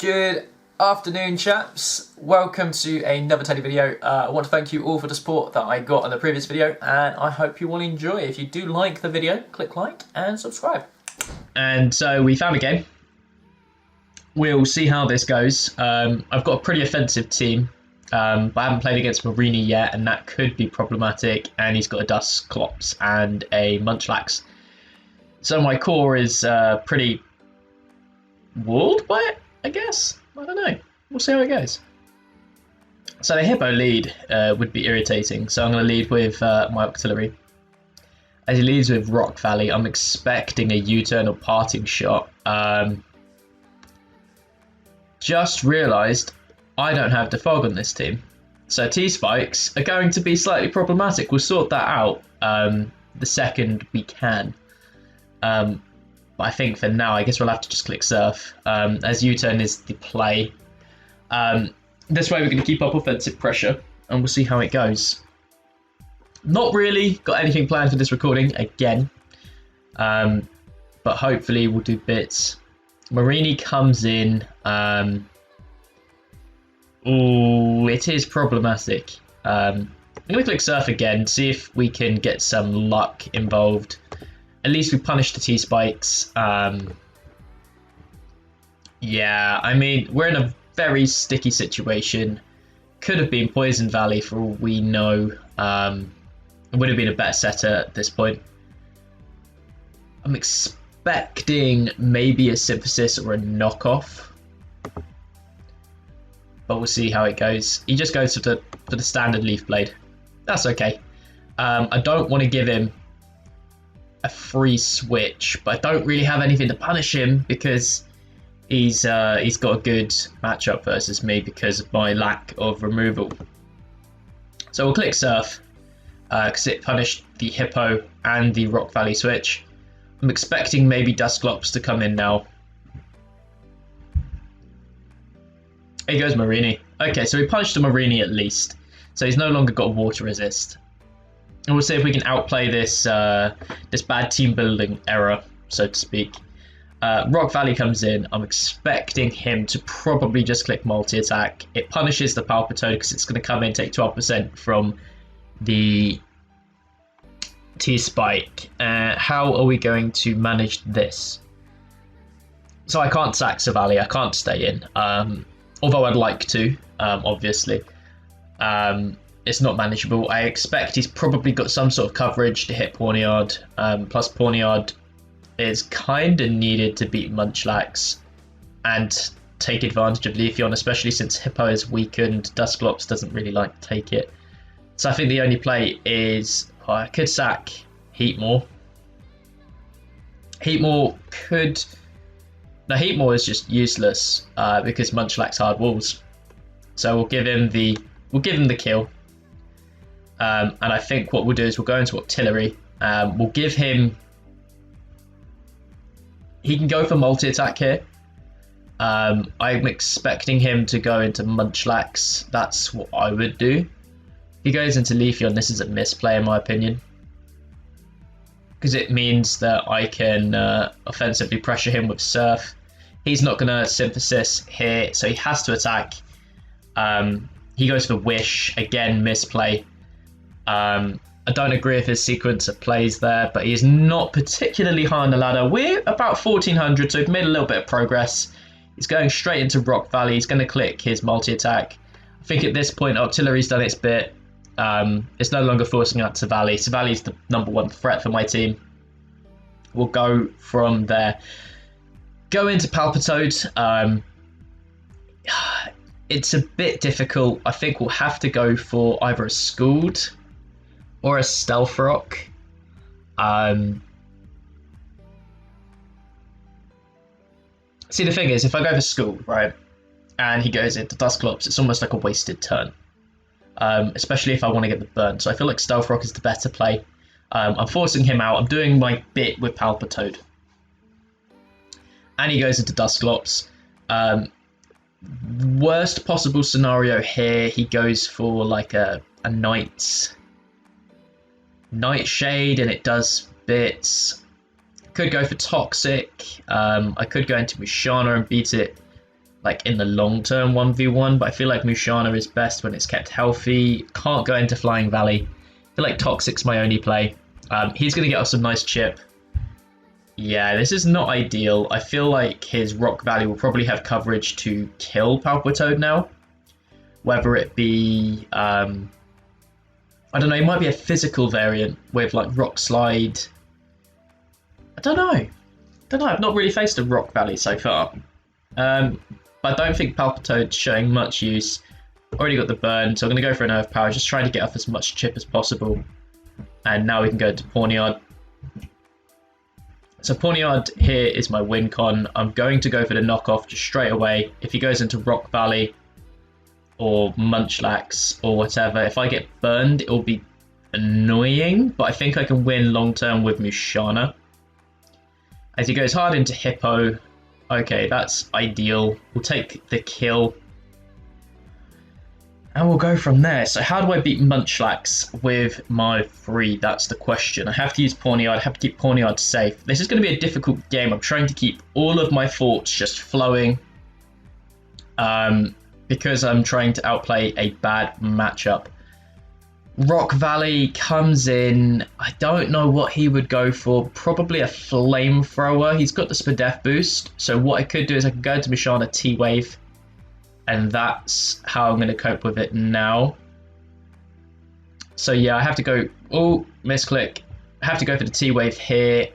Good afternoon, chaps. Welcome to another Teddeh video. I want to thank you all for the support that I got on the previous video, and I hope you will enjoy. If you do like the video, click like and subscribe. And so we found a game. We'll see how this goes. I've got a pretty offensive team, but I haven't played against Marini yet, and that could be problematic. And he's got a Dusclops and a Munchlax. So my core is pretty walled by it, I guess. I don't know. We'll see how it goes. So the Hippo lead would be irritating. So I'm going to lead with my Octillery. As he leads with Rock Valley, I'm expecting a U-turn or parting shot. Just realised I don't have the fog on this team. So T-Spikes are going to be slightly problematic. We'll sort that out the second we can. But I think for now, I guess we'll have to just click Surf, as U-turn is the play. This way we're going to keep up offensive pressure, and we'll see how it goes. Not really got anything planned for this recording, again. But hopefully we'll do bits. Marini comes in. Ooh, it is problematic. I'm going to click Surf again, see if we can get some luck involved. At least we punished the T-Spikes. Yeah, I mean, we're in a very sticky situation. Could have been Poison Valley for all we know. It would have been a better setter at this point. I'm expecting maybe a Synthesis or a knockoff. But we'll see how it goes. He just goes for the standard Leaf Blade. That's okay. I don't want to give him a free switch, but I don't really have anything to punish him because he's got a good matchup versus me because of my lack of removal. So we'll click Surf because it punished the Hippo and the Rock Valley switch. I'm expecting maybe Dusclops to come in now. Here goes Marini. Okay, so we punished the Marini at least, so he's no longer got a water resist. And we'll see if we can outplay this this bad team building error, so to speak. Rock Valley comes in. I'm expecting him to probably just click multi-attack. It punishes the Palpitoad because it's going to come in, take 12% from the T-Spike. How are we going to manage this? So I can't sack Savali. I can't stay in. Although I'd like to, obviously. It's not manageable. I expect he's probably got some sort of coverage to hit Pawniard. Plus Pawniard is kind of needed to beat Munchlax and take advantage of Leafeon, especially since Hippo is weakened. Dusclops doesn't really like to take it. So I think the only play is... Oh, I could sack Heatmore. Heatmore could... No, Heatmore is just useless because Munchlax hard walls. So we'll give him the kill. And I think what we'll do is we'll go into Octillery. We'll give him... He can go for multi-attack here. I'm expecting him to go into Munchlax. That's what I would do. If he goes into Leafeon, this is a misplay in my opinion. Because it means that I can offensively pressure him with Surf. He's not going to Synthesis here, so he has to attack. He goes for Wish. Again, misplay. I don't agree with his sequence of plays there, but he's not particularly high on the ladder. We're about 1400, so we've made a little bit of progress. He's going straight into Rock Valley. He's going to click his multi-attack. I think at this point, Octillery's done its bit. It's no longer forcing out Savali. Savali's the #1 threat for my team. We'll go from there. Go into Palpitoad. It's a bit difficult. I think we'll have to go for either a Scald or a Stealth Rock. See, the thing is, if I go for Scald, right, and he goes into Dusclops, it's almost like a wasted turn. Especially if I want to get the burn. So I feel like Stealth Rock is the better play. I'm forcing him out. I'm doing my bit with Palpitoad. And he goes into Dusclops. Worst possible scenario here, he goes for like a Nightshade and it does bits. Could go for Toxic. I could go into Mushana and beat it like in the long term 1v1, but I feel like Musharna is best when it's kept healthy. Can't go into Flying Valley. I feel like Toxic's my only play. He's going to get us some nice chip. Yeah, this is not ideal. I feel like his Rock Valley will probably have coverage to kill Palpitoad now. Whether it be, I don't know, it might be a physical variant with like Rock Slide. I don't know. I've not really faced a Rock Valley so far. But I don't think Palpitoad's showing much use. Already got the burn, so I'm going to go for an Earth Power, just trying to get off as much chip as possible. And now we can go to Pawniard. So Pawniard here is my win con. I'm going to go for the knockoff just straight away. If he goes into Rock Valley or Munchlax or whatever, if I get burned, it will be annoying, but I think I can win long term with Musharna. As he goes hard into Hippo, okay, that's ideal. We'll take the kill. And we'll go from there. So how do I beat Munchlax with my 3? That's the question. I have to use Pawniard. I have to keep Pawniard safe. This is going to be a difficult game. I'm trying to keep all of my thoughts just flowing. Because I'm trying to outplay a bad matchup. Rock Valley comes in. I don't know what he would go for. Probably a Flamethrower. He's got the Teddeh boost. So what I could do is I could go into Musharna T-Wave. And that's how I'm going to cope with it now. So yeah, I have to go... Oh, misclick. I have to go for the T-Wave here.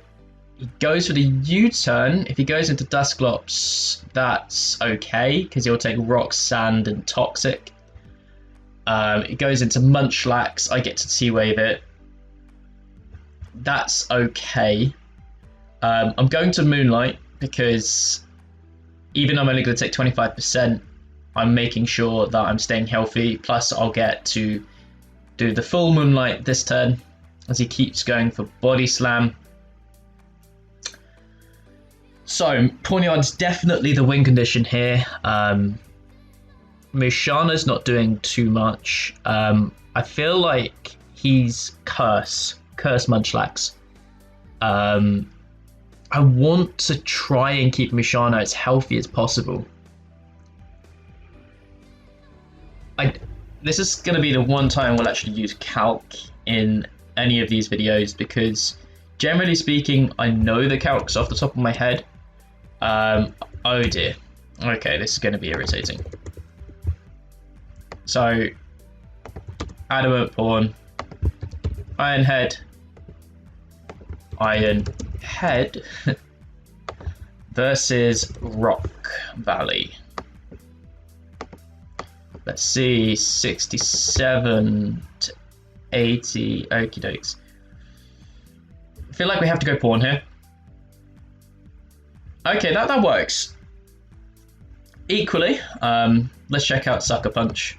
He goes for the U-turn. If he goes into Dusclops, that's okay, because he'll take Rock, Sand, and Toxic. It goes into Munchlax. I get to T-Wave it. That's okay. I'm going to Moonlight, because even though I'm only going to take 25%, I'm making sure that I'm staying healthy. Plus, I'll get to do the full Moonlight this turn as he keeps going for Body Slam. So, Pawniard's definitely the win condition here. Musharna's not doing too much. I feel like he's Curse Munchlax. I want to try and keep Musharna as healthy as possible. This is going to be the one time we'll actually use Calc in any of these videos, because generally speaking, I know the calcs off the top of my head. Oh dear. Okay, this is going to be irritating. So, Adamant Pawn, Iron Head, versus Rock Valley. Let's see, 67 to 80. Okie dokes. I feel like we have to go pawn here. Okay, that works. Equally, let's check out Sucker Punch.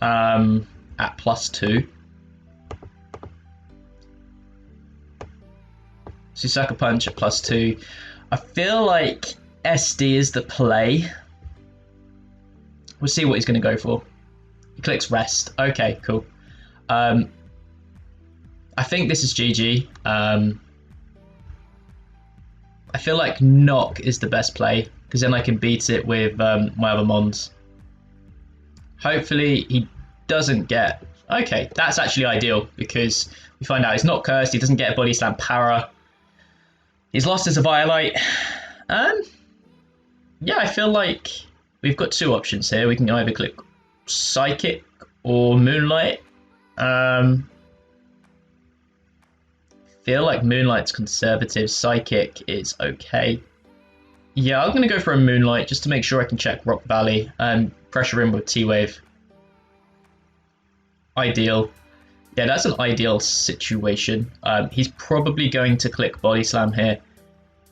At +2. So Sucker Punch at +2. I feel like SD is the play. We'll see what he's going to go for. He clicks Rest. Okay, cool. I think this is GG. I feel like Knock is the best play, because then I can beat it with my other Mons. Hopefully he doesn't get... Okay, that's actually ideal, because we find out he's not cursed, he doesn't get a Body Slam Para. He's lost his Violite. Yeah, I feel like we've got two options here. We can either click Psychic or Moonlight. Feel like Moonlight's conservative. Psychic is okay. Yeah, I'm going to go for a Moonlight just to make sure I can check Rock Valley and pressure in with T-Wave. Ideal. Yeah, that's an ideal situation. He's probably going to click Body Slam here.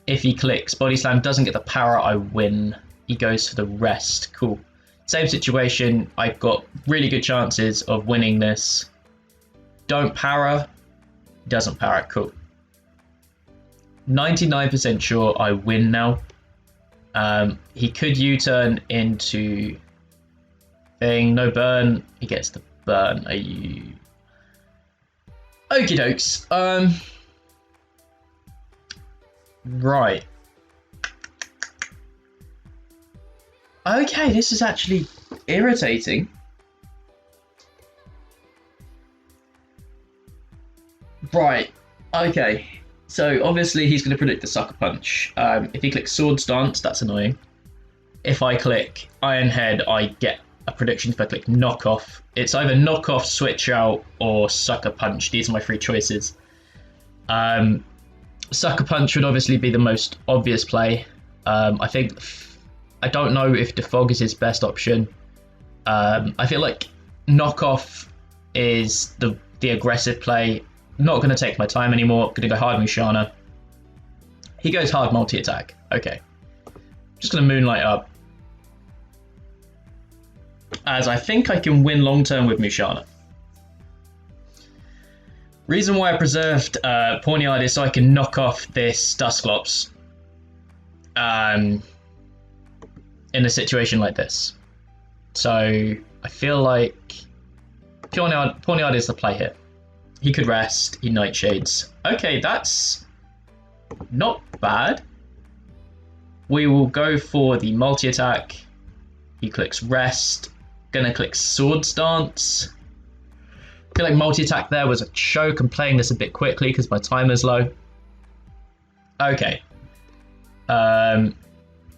If he clicks Body Slam, doesn't get the power, I win. He goes for the Rest. Cool. Same situation. I've got really good chances of winning this. Don't para. Doesn't para. Cool. 99% sure I win now. He could U-turn into thing. No burn. He gets the burn. Are you... Okie dokes. Right. Okay, this is actually irritating. Right. Okay. So obviously he's going to predict the sucker punch. If he clicks sword stance, that's annoying. If I click iron head, I get a prediction. If I click knockoff, it's either knockoff, switch out, or sucker punch. These are my three choices. Sucker punch would obviously be the most obvious play. I don't know if defog is his best option. I feel like knockoff is the aggressive play. Not going to take my time anymore. Going to go hard Mushana. He goes hard multi-attack. Okay. Just going to Moonlight up. As I think I can win long-term with Mushana. Reason why I preserved Pawniard is so I can knock off this Dusclops in a situation like this. So I feel like Pawniard is the play here. He could rest, he Nightshades. Okay, that's not bad. We will go for the multi-attack. He clicks rest. Gonna click sword stance. I feel like multi-attack there was a choke. I'm playing this a bit quickly because my timer's low. Okay.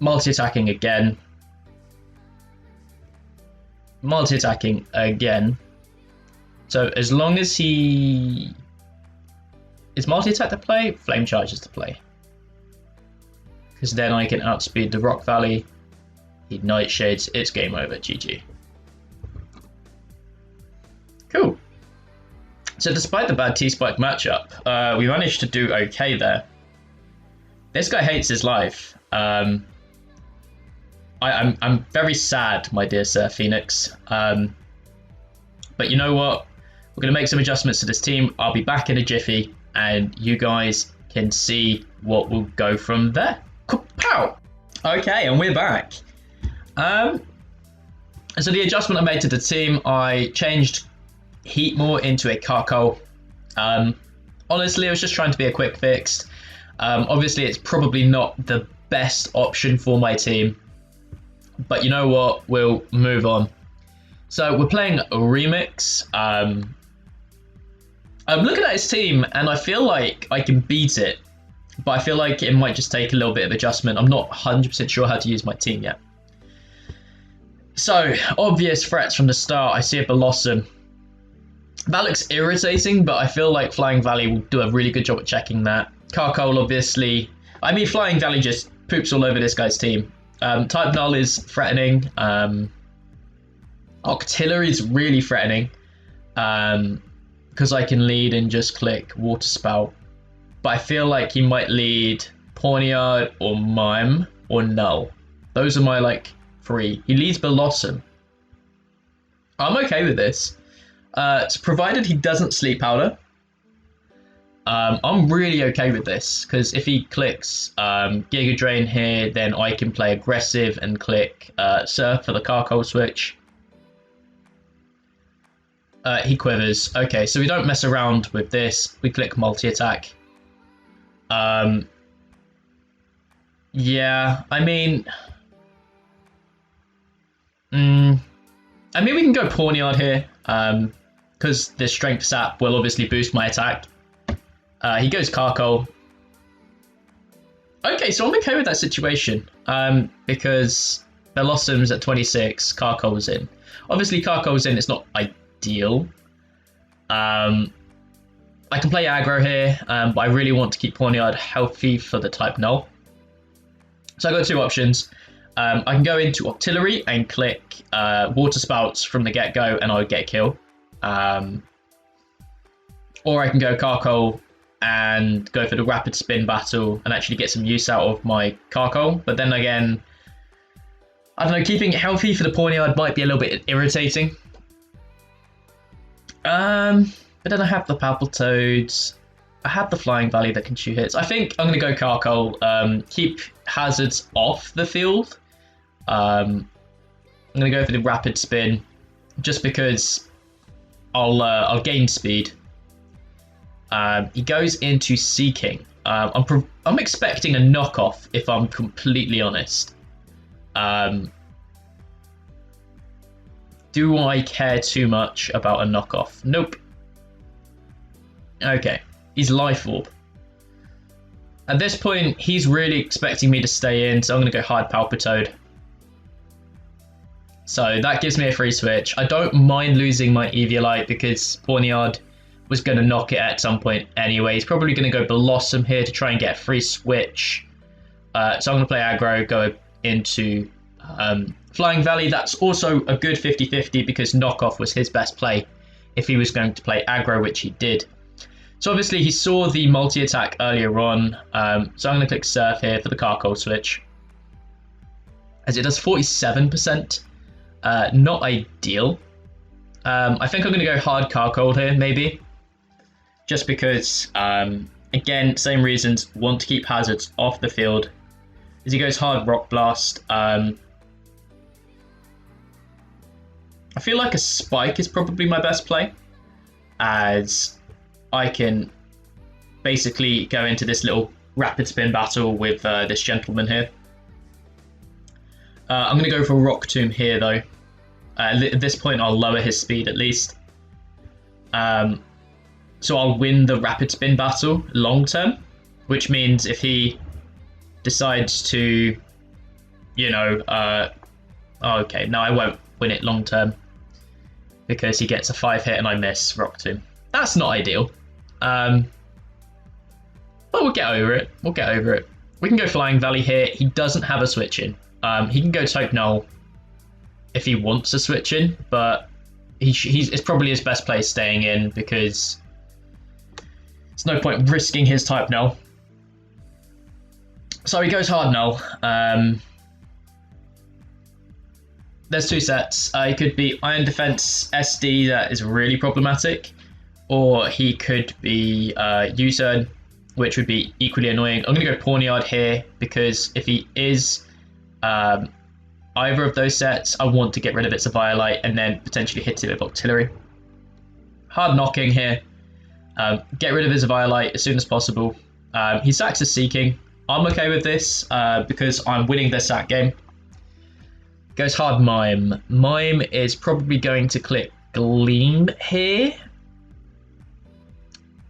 Multi-attacking again. Multi-attacking again. So as long as he... Is multi-attack the play? Flame charge is the play. Because then I can outspeed the Rock Valley. He Nightshades. It's game over. GG. Cool. So despite the bad T-Spike matchup, we managed to do okay there. This guy hates his life. I'm very sad, my dear Sir Phoenix. But you know what? We're going to make some adjustments to this team. I'll be back in a jiffy, and you guys can see what will go from there. Pow! Okay, and we're back. So the adjustment I made to the team, I changed Heatmore into a Carcol. Honestly, I was just trying to be a quick fix. Obviously, it's probably not the best option for my team. But you know what? We'll move on. So we're playing a remix. I'm looking at his team and I feel like I can beat it, but I feel like it might just take a little bit of adjustment. I'm not 100% sure how to use my team yet. So, obvious threats from the start. I see a Blossom. That looks irritating, but I feel like Flying Valley will do a really good job at checking that. Carcol, obviously. I mean, Flying Valley just poops all over this guy's team. Type Null is threatening. Octillery is really threatening. Because I can lead and just click Water Spout. But I feel like he might lead Pawniard or Mime or Null. Those are my, like, three. He leads Blossom. I'm okay with this. So provided he doesn't Sleep Powder. I'm really okay with this. Because if he clicks Giga Drain here, then I can play aggressive and click Surf for the Carcol switch. He quivers. Okay, so we don't mess around with this. We click multi-attack. Yeah, I mean... we can go Pawniard here, because the Strength Sap will obviously boost my attack. He goes Carcol. Okay, so I'm okay with that situation, because Belossom's at 26, Carcol's in. Obviously, Carcol's in, it's not ideal. I can play aggro here, but I really want to keep Pawniard healthy for the type Null. So I've got two options. I can go into Octillery and click Water Spouts from the get-go and I would get a kill. Or I can go Carcol and go for the Rapid Spin battle and actually get some use out of my Carcol. But then again, I don't know, keeping it healthy for the Pawniard might be a little bit irritating. But then I have the Palpitoads. I have the Flying Valley that can shoot hits. I think I'm going to go Carcol. Keep hazards off the field. I'm going to go for the Rapid Spin, just because I'll gain speed. He goes into Sea King. I'm expecting a knockoff, if I'm completely honest. Do I care too much about a knockoff? Nope. Okay, he's Life Orb. At this point, he's really expecting me to stay in, so I'm going to go hard Palpitoad. So that gives me a free switch. I don't mind losing my Eviolite because Pawniard was going to knock it at some point anyway. He's probably going to go Blossom here to try and get a free switch. So I'm going to play aggro, go into Flying Valley. That's also a good 50-50 because knockoff was his best play if he was going to play aggro, which he did. So obviously he saw the multi-attack earlier on. So I'm going to click Surf here for the Carkol switch. As it does 47%. Not ideal. I think I'm going to go hard Carkol here, maybe. Just because, again, same reasons, want to keep hazards off the field. As he goes hard Rock Blast. I feel like a Spike is probably my best play, as I can basically go into this little rapid spin battle with this gentleman here. I'm going to go for Rock Tomb here, though. At this point, I'll lower his speed at least. So I'll win the rapid spin battle long term, which means if he decides to, you know, okay, no, I won't win it long term because he gets a 5-hit and I miss Rock Tomb. That's not ideal. But we'll get over it. We'll get over it. We can go Flying Valley here. He doesn't have a switch in. He can go Taupe Null if he wants a switch in, but it's probably his best play staying in because there's no point risking his type Null. So he goes hard Null. There's two sets. He could be Iron Defense SD, that is really problematic, or he could be U-Turn, which would be equally annoying. I'm going to go Pawniard here because if he is either of those sets, I want to get rid of its Violite and then potentially hit it with Octillery. Hard knocking here. Get rid of his Violite as soon as possible. He sacks his Seeking. I'm okay with this because I'm winning this sack game. Goes hard Mime. Mime is probably going to click Gleam here.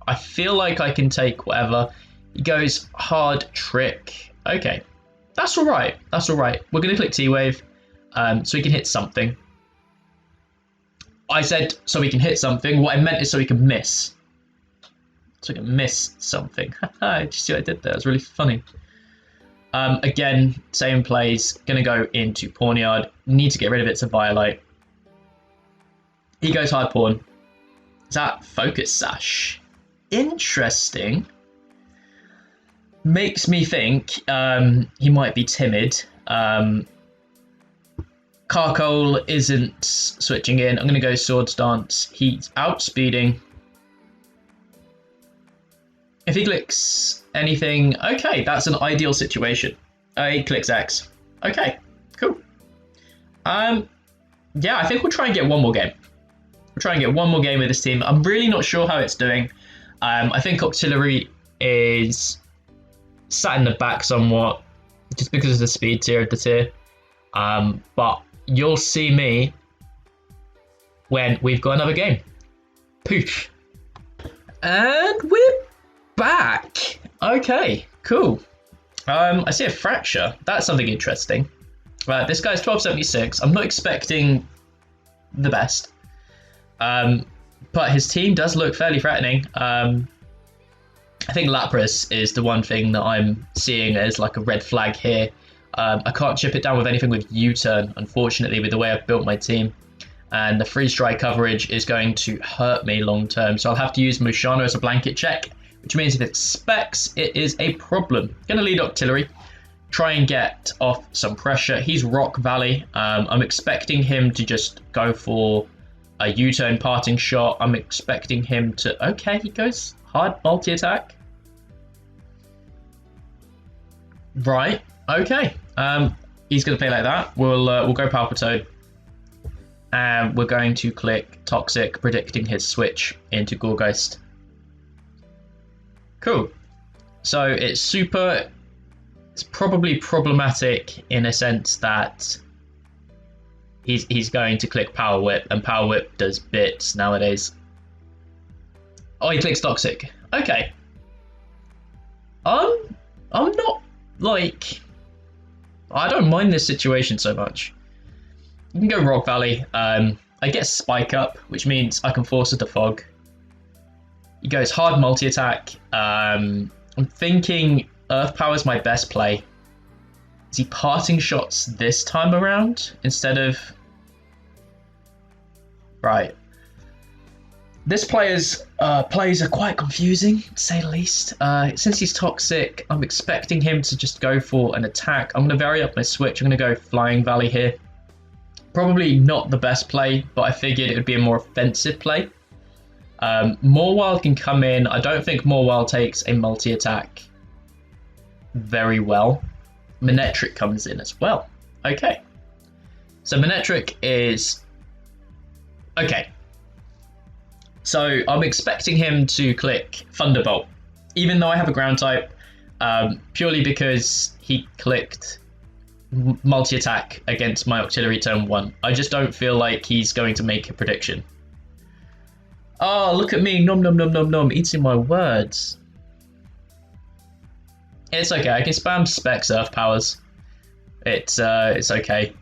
I feel like I can take whatever. He goes hard Trick. Okay. That's all right. That's all right. We're going to click T-Wave so we can hit something. I said so we can hit something. What I meant is so we can miss. So we can miss something. Did you see what I did there? It was really funny. Again, same plays. Going to go into Pawniard. Need to get rid of its Violite. He goes hard Pawn. Is that Focus Sash? Interesting. Makes me think he might be timid. Carkol isn't switching in. I'm going to go Swords Dance. He's outspeeding. If he clicks anything, okay, that's an ideal situation. He clicks X. Okay, cool. Yeah, I think we'll try and get one more game. We'll try and get one more game with this team. I'm really not sure how it's doing. I think Octillery is sat in the back somewhat, just because of the speed tier of the tier. But you'll see me when we've got another game. Poof. And we're back. Okay, cool. I see a Fracture. That's something interesting. This guy's 1276. I'm not expecting the best. But his team does look fairly threatening. I think Lapras is the one thing that I'm seeing as like a red flag here. I can't chip it down with anything with U-Turn, unfortunately, with the way I've built my team. And the freeze dry coverage is going to hurt me long term. So I'll have to use Mushano as a blanket check, which means if it specs, it is a problem. Gonna lead Octillery, try and get off some pressure. He's Rock Valley. I'm expecting him to just go for a U-turn parting shot. I'm expecting him to... Okay, he goes hard multi-attack. Right, okay. He's going to play like that. We'll go Palpitoad. And we're going to click Toxic, predicting his switch into Gorgeist. Cool. So it's probably problematic in a sense that he's going to click Power Whip, and Power Whip does bits nowadays. Oh, he clicks Toxic. Okay. I'm not, like, I don't mind this situation so much. You can go Rock Valley. I get Spike Up, which means I can force a Defog. He goes hard multi-attack. I'm thinking Earth Power is my best play. Is he parting shots this time around instead of... Right. This player's plays are quite confusing, to say the least. Since he's Toxic, I'm expecting him to just go for an attack. I'm going to vary up my switch. I'm going to go Flying Valley here. Probably not the best play, but I figured it would be a more offensive play. Morewild can come in. I don't think Morewild takes a multi-attack very well. Manectric comes in as well. Okay. So Manectric is... Okay. So I'm expecting him to click Thunderbolt, even though I have a ground type, purely because he clicked multi-attack against my Octillery turn 1. I just don't feel like he's going to make a prediction. Oh, look at me, nom nom nom nom nom, eating my words. It's okay, I can spam Specs Earth Powers. It's okay.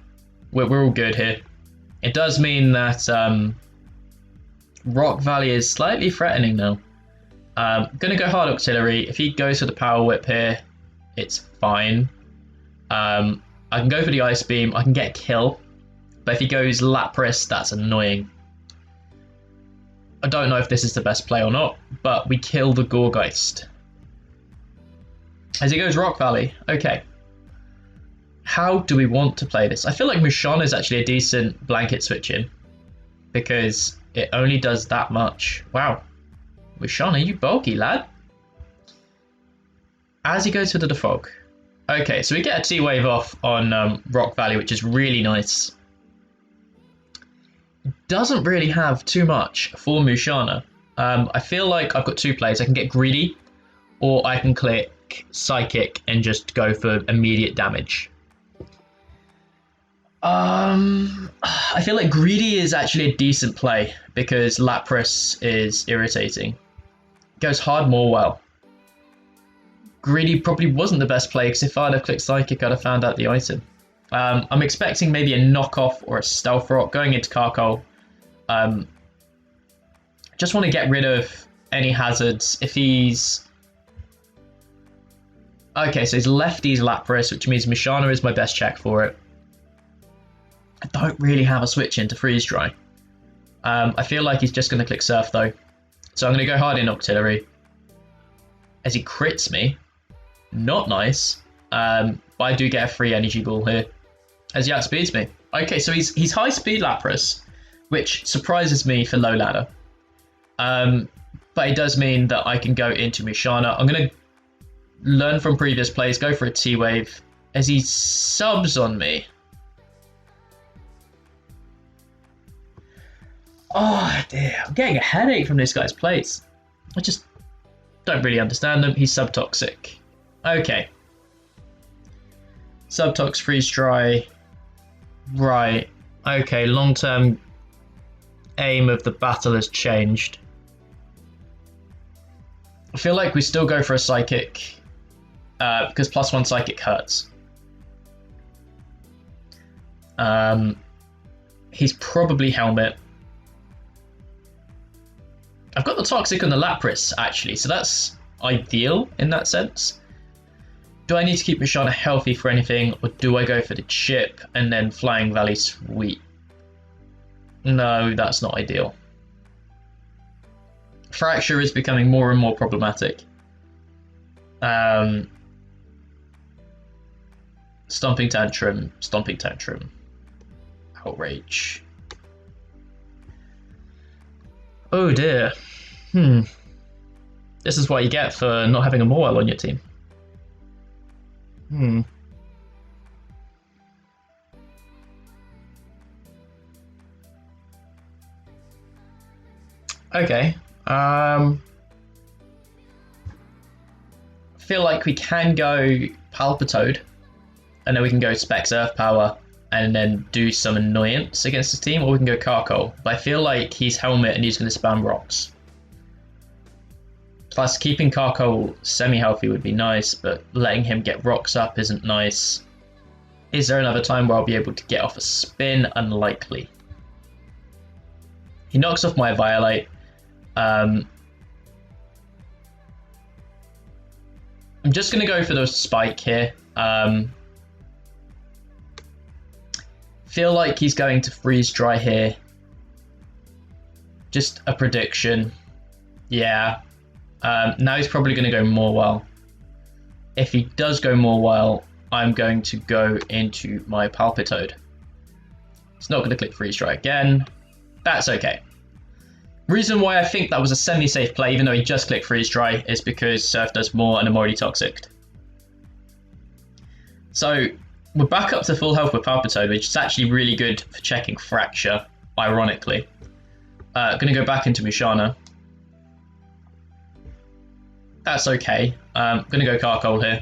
We're all good here. It does mean that Rock Valley is slightly threatening now. Gonna go hard Octillery. If he goes for the Power Whip here, it's fine. I can go for the Ice Beam. I can get a kill. But if he goes Lapras, that's annoying. I don't know if this is the best play or not, but we kill the Gorgeist. As he goes Rock Valley. Okay. How do we want to play this? I feel like Musharna is actually a decent blanket switch in, because it only does that much. Wow. Musharna, you bulky, lad. As he goes for the Defog. Okay, so we get a T-Wave off on Rock Valley, which is really nice. Doesn't really have too much for Musharna. I feel like I've got two plays. I can get Greedy, or I can click Psychic and just go for immediate damage. I feel like Greedy is actually a decent play because Lapras is irritating. Goes hard more well. Greedy probably wasn't the best play because if I'd have clicked Psychic, I'd have found out the item. I'm expecting maybe a knockoff or a Stealth Rock going into Carkol. Just want to get rid of any hazards. If he's... Okay, so he's lefties Lapras, which means Musharna is my best check for it. I don't really have a switch into Freeze Dry. I feel like he's just going to click Surf though. So I'm going to go hard in Octillery. As he crits me. Not nice. But I do get a free energy ball here. As he outspeeds me. Okay, so he's high speed Lapras, which surprises me for low ladder. But it does mean that I can go into Musharna. I'm going to learn from previous plays, go for a T-Wave. As he subs on me. Oh dear, I'm getting a headache from this guy's plays. I just don't really understand him. He's Subtoxic. Okay. Subtox, Freeze Dry. Right. Okay, long-term aim of the battle has changed. I feel like we still go for a Psychic because +1 Psychic hurts. He's probably Helmet. I've got the Toxic and the Lapras, actually, so that's ideal in that sense. Do I need to keep Musharna healthy for anything, or do I go for the chip and then Flying Valley Sweep? No, that's not ideal. Fracture is becoming more and more problematic. Stomping Tantrum, Stomping Tantrum. Outrage. Oh dear. This is what you get for not having a Morwell on your team. Okay. feel like we can go Palpitoad, and then we can go Specs Earth Power, and then do some annoyance against his team, or we can go Carkol. But I feel like he's Helmet and he's going to spam rocks. Plus, keeping Carkol semi-healthy would be nice, but letting him get rocks up isn't nice. Is there another time where I'll be able to get off a spin? Unlikely. He knocks off my Violite. I'm just going to go for the Spike here. Feel like he's going to Freeze Dry here. Just a prediction. Yeah. Now he's probably going to go Mawile. If he does go Mawile, I'm going to go into my Palpitoad. He's not going to click Freeze Dry again. That's okay. Reason why I think that was a semi-safe play, even though he just clicked Freeze Dry, is because Surf does more and I'm already Toxic. So we're back up to full health with Palpitoad, which is actually really good for checking Fracture, ironically. Going to go back into Musharna. That's okay. Going to go Carkol here.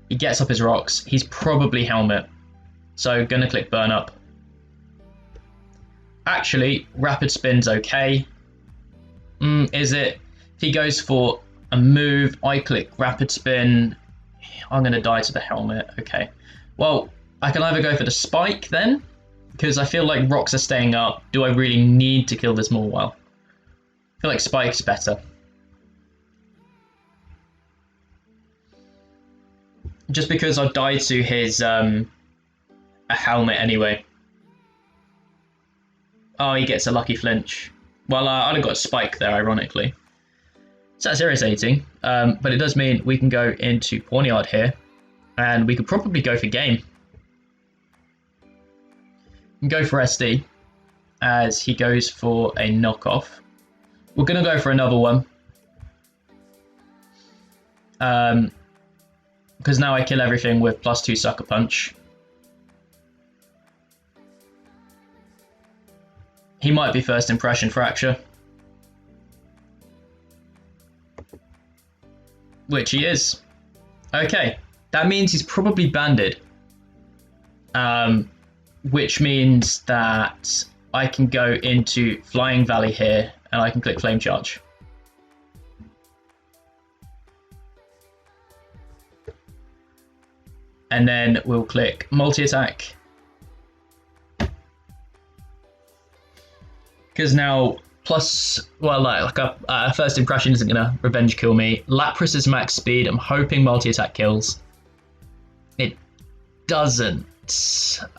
He gets up his rocks. He's probably Helmet. So going to click Burn Up. Actually, Rapid Spin's okay. Is it? If he goes for a move, I click Rapid Spin. I'm going to die to the Helmet. Okay. Well, I can either go for the Spike then, because I feel like rocks are staying up. Do I really need to kill this Mawile? I feel like Spike's better. Just because I've died to his a Helmet anyway. Oh, he gets a lucky flinch. Well, I'd have got a Spike there, ironically. So that's irritating, but it does mean we can go into Pawniard here, and we could probably go for game. And go for SD, as he goes for a knockoff. We're going to go for another one. Because now I kill everything with +2 Sucker Punch. He might be First Impression Fracture. Which he is. Okay, that means he's probably banded. Which means that I can go into Flying Valley here, and I can click Flame Charge. And then we'll click Multi-Attack. Because now, like a First Impression isn't going to Revenge kill me. Lapras is max speed. I'm hoping Multi-Attack kills. It doesn't.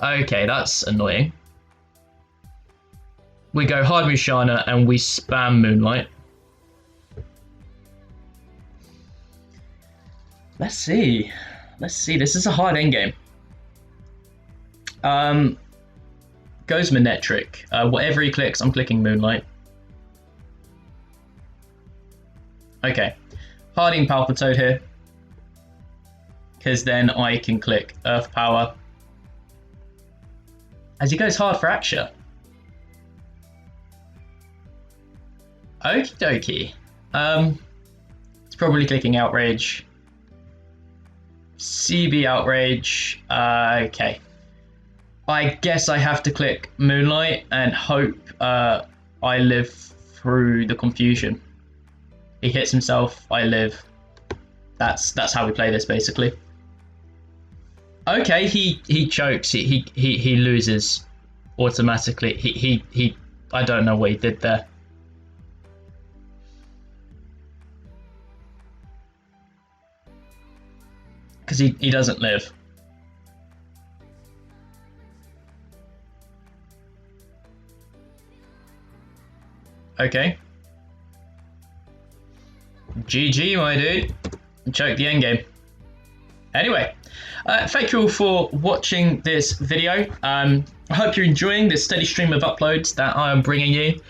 Okay, that's annoying. We go hard Musharna and we spam Moonlight. Let's see. This is a hard endgame. Goes Manectric. Whatever he clicks, I'm clicking Moonlight. Okay. Harding Palpitoad here. Because then I can click Earth Power. As he goes hard Fracture. Okie dokie. It's probably clicking Outrage. CB Outrage. Okay. I guess I have to click Moonlight and hope I live through the confusion. He hits himself, I live. That's how we play this basically. Okay, he chokes. He loses automatically. He I don't know what he did there. Because he doesn't live. Okay. GG, my dude. Choke the endgame. Anyway, thank you all for watching this video. I hope you're enjoying this steady stream of uploads that I am bringing you.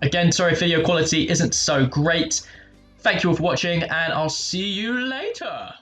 Again, sorry if video quality isn't so great. Thank you all for watching, and I'll see you later.